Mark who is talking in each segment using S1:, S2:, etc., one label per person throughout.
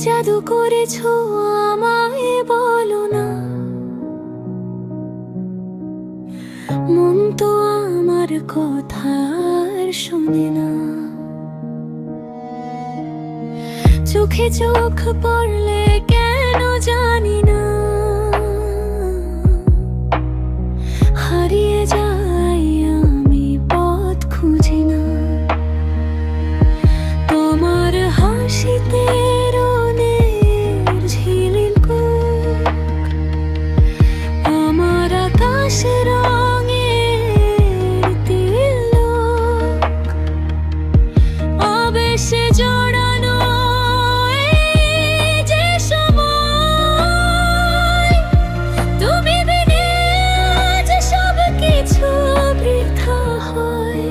S1: জাদু করেছো আমায় বলো না, মন তো আমার কথা আর শোনে না। চোখে চোখ পড়লে কেন জানি না হারিয়ে যাই আমি, পথ খুঁজি না। তোমার হাসিতে রোদের ঝিলিকুক, আমার আকাশ রঙের তিলক, আবেশে জড়ানো এই যে সময়, তুমি বিনে আজ সব কিছু বৃথা হয়।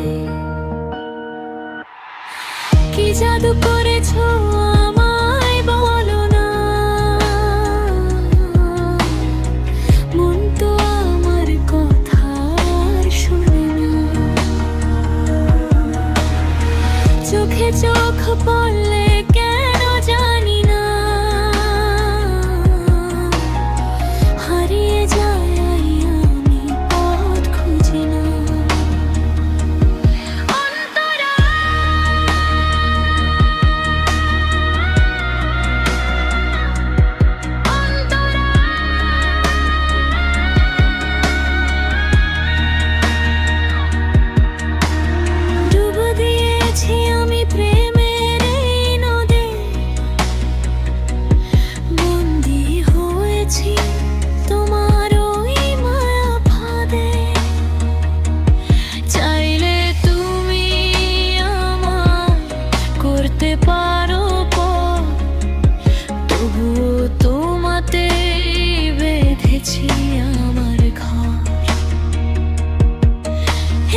S1: কি জাদু করেছো আমায় বলো না, মন তো আমার কথা আর শোনে না। চোখে চোখ পড়লে কেন জানি না হারিয়ে যাই আমি, পথ খুঁজি না। ডুব দিয়েছি আমি প্রেমের এই নদে, বন্দী হয়েছি তোমার ওই মায়া ফাঁদে। চাইলে তুমি আমায় করতে পারো পর, তবুও তোমাতে বেঁধেছি আমার ঘর।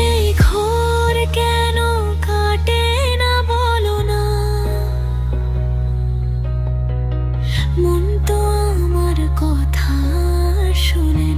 S1: এই ঘর কেন কাটে না বলো না, মন তো আমার কথা শোনে